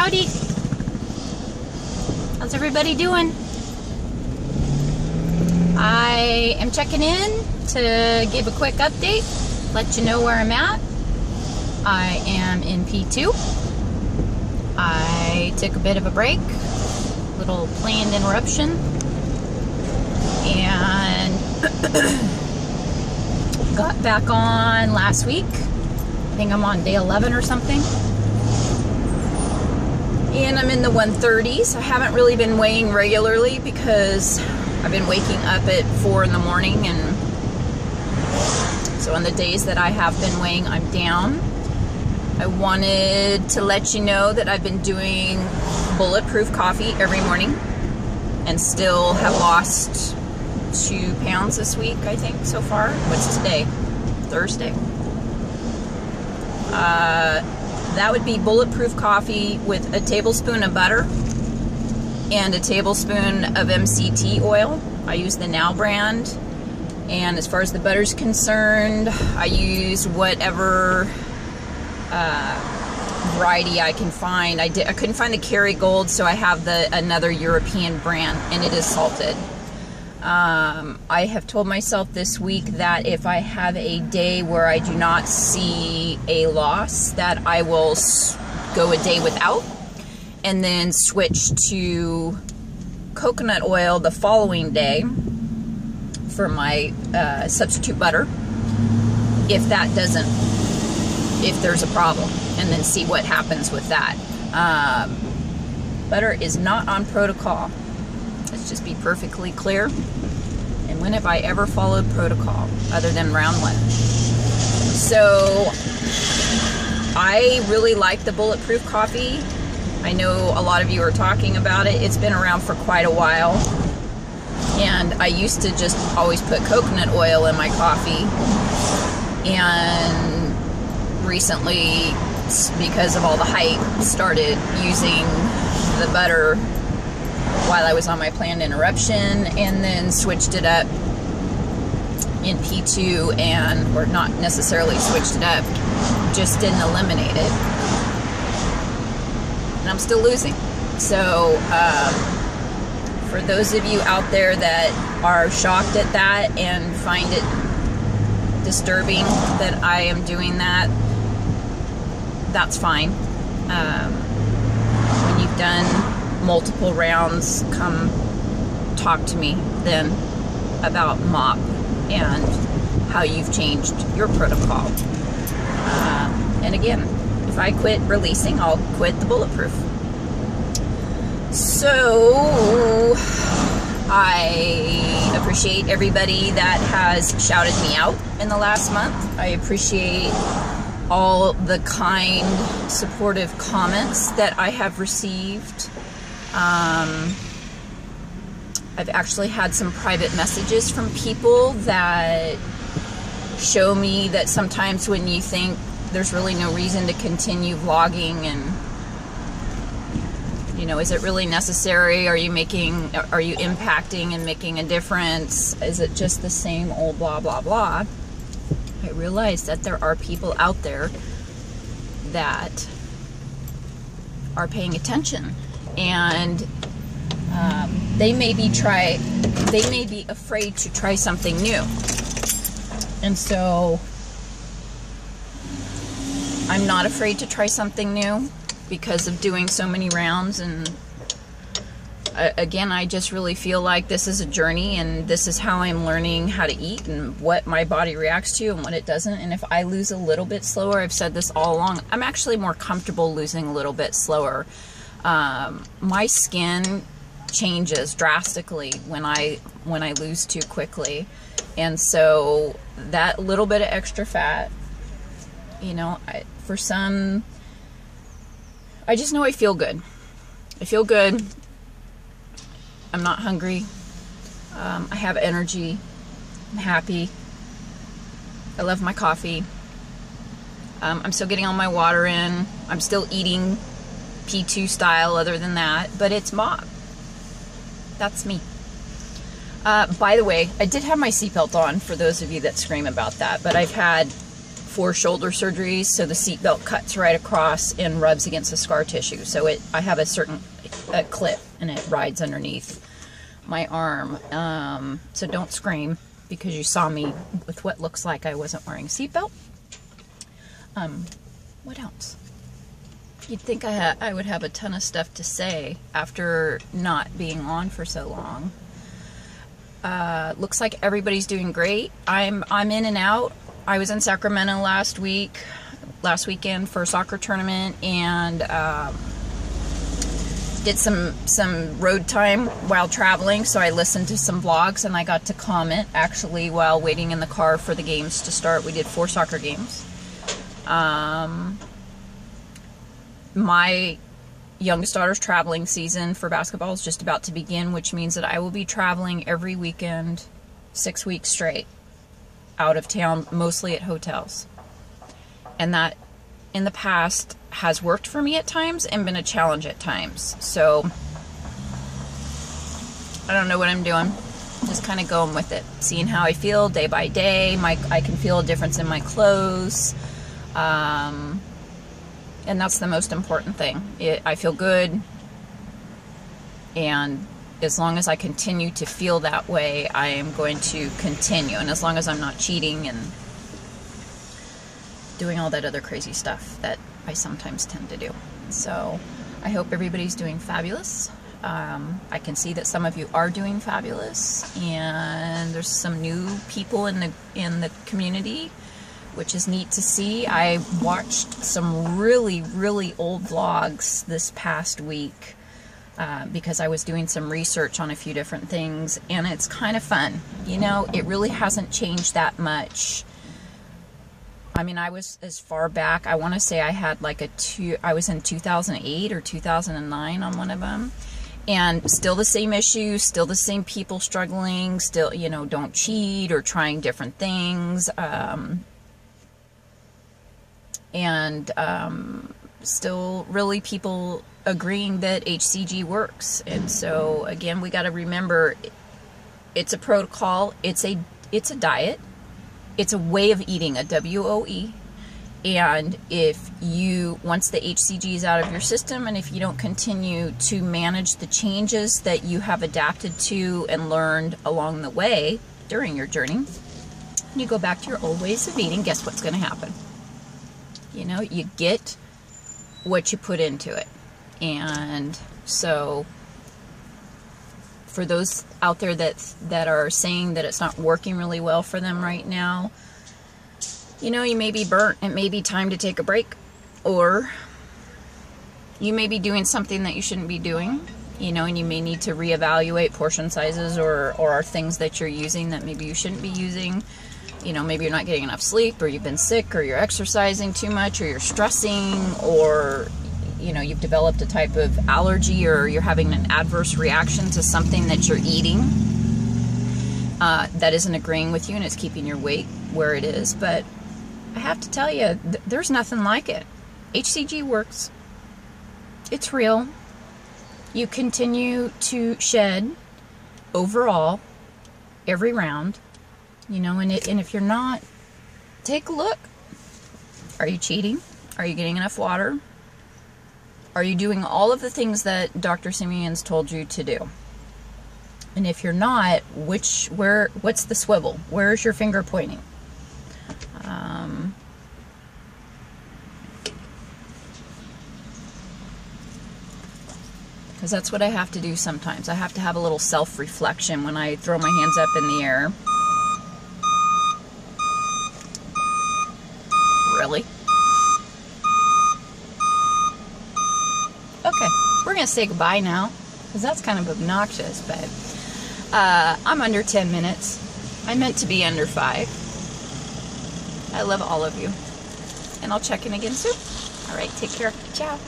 Howdy. How's everybody doing? I am checking in to give a quick update, let you know where I'm at. I am in P2. I took a bit of a break, little planned interruption, and got back on last week. I think I'm on day 11 or something. And I'm in the 130s. I haven't really been weighing regularly because I've been waking up at 4 in the morning, and so on the days that I have been weighing, I'm down. I wanted to let you know that I've been doing bulletproof coffee every morning and still have lost 2 pounds this week, I think, so far. What's today? Thursday. That would be bulletproof coffee with a tablespoon of butter and a tablespoon of MCT oil. I use the Now brand. And as far as the butter's concerned, I use whatever variety I can find. I couldn't find the Kerrygold, so I have another European brand, and it is salted. I have told myself this week that if I have a day where I do not see a loss, that I will go a day without and then switch to coconut oil the following day for my substitute butter if there's a problem, and then see what happens with that. Butter is not on protocol. Let's just be perfectly clear. And when have I ever followed protocol other than round 1? So I really like the bulletproof coffee. I know a lot of you are talking about it. It's been around for quite a while. And I used to just always put coconut oil in my coffee. And recently, because of all the hype, started using the butter while I was on my planned interruption, and then switched it up in P2, or not necessarily switched it up, just didn't eliminate it. And I'm still losing. So for those of you out there that are shocked at that and find it disturbing that I am doing that, that's fine. When you've done multiple rounds, come talk to me then about MOP and how you've changed your protocol. And again, if I quit releasing, I'll quit the bulletproof. So I appreciate everybody that has shouted me out in the last month. I appreciate all the kind, supportive comments that I have received. I've actually had some private messages from people that show me that sometimes when you think there's really no reason to continue vlogging, and you know, is it really necessary? Are you impacting and making a difference? Is it just the same old blah blah blah? I realize that there are people out there that are paying attention, and they may be afraid to try something new. And so I'm not afraid to try something new because of doing so many rounds. And again, I just really feel like this is a journey, and this is how I'm learning how to eat and what my body reacts to and what it doesn't. And if I lose a little bit slower, I've said this all along, I'm actually more comfortable losing a little bit slower. My skin changes drastically when I lose too quickly, and so that little bit of extra fat, you know, for some, I just know I feel good. I feel good. I'm not hungry. I have energy. I'm happy. I love my coffee. I'm still getting all my water in. I'm still eating P2 style other than that, but it's MOP. That's me. By the way, I did have my seatbelt on for those of you that scream about that, but I've had 4 shoulder surgeries, so the seatbelt cuts right across and rubs against the scar tissue. So I have a clip, and it rides underneath my arm. So don't scream because you saw me with what looks like I wasn't wearing a seatbelt. What else? You'd think I would have a ton of stuff to say after not being on for so long. Looks like everybody's doing great. I'm in and out. I was in Sacramento last weekend for a soccer tournament, and did some road time while traveling. So I listened to some vlogs, and I got to comment actually while waiting in the car for the games to start. We did 4 soccer games. My youngest daughter's traveling season for basketball is just about to begin, which means that I will be traveling every weekend, 6 weeks straight, out of town, mostly at hotels. And that, in the past, has worked for me at times and been a challenge at times. So, I don't know what I'm doing. Just kind of going with it. Seeing how I feel day by day. I can feel a difference in my clothes. And that's the most important thing. I feel good, and as long as I continue to feel that way, I am going to continue. And as long as I'm not cheating and doing all that other crazy stuff that I sometimes tend to do. So I hope everybody's doing fabulous. I can see that some of you are doing fabulous, and there's some new people in the community, which is neat to see. I watched some really, really old vlogs this past week because I was doing some research on a few different things, and it's kind of fun. You know, it really hasn't changed that much. I mean, I was as far back, I want to say I had like I was in 2008 or 2009 on one of them. And still the same issues, still the same people struggling, still, you know, don't cheat or trying different things. Still really people agreeing that HCG works. And so again, we got to remember, it's a protocol, it's a diet, it's a way of eating, a WOE. And if you, once the HCG is out of your system, and if you don't continue to manage the changes that you have adapted to and learned along the way during your journey, and you go back to your old ways of eating, guess what's going to happen? You know, you get what you put into it. And so for those out there that are saying that it's not working really well for them right now, you know, you may be burnt. It may be time to take a break, or you may be doing something that you shouldn't be doing, you know, and you may need to reevaluate portion sizes or things that you're using that maybe you shouldn't be using. You know, maybe you're not getting enough sleep, or you've been sick, or you're exercising too much, or you're stressing, or, you know, you've developed a type of allergy, or you're having an adverse reaction to something that you're eating that isn't agreeing with you, and it's keeping your weight where it is. But I have to tell you, there's nothing like it. HCG works. It's real. You continue to shed overall every round. You know, and if you're not, take a look. Are you cheating? Are you getting enough water? Are you doing all of the things that Dr. Simeon's told you to do? And if you're not, what's the swivel? Where's your finger pointing? Because that's what I have to do sometimes. I have to have a little self-reflection when I throw my hands up in the air. Really? Okay, we're going to say goodbye now, because that's kind of obnoxious, but I'm under 10 minutes. I meant to be under 5. I love all of you, and I'll check in again soon. All right, take care. Ciao.